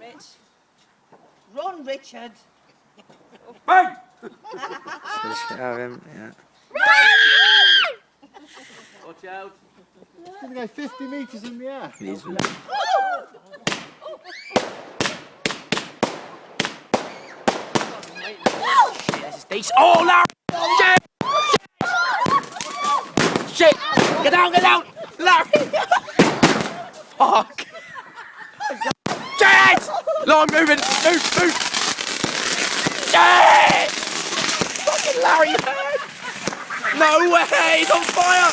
Rich. Run, Richard. Bang! Should have him, yeah. Watch out. It's going to go 50 metres in the air. He's These all out! Shit! Shit! Get down, Larry! Fuck! Shit! Long moving! Move! Shit! Fucking Larry, man! No way! He's on fire!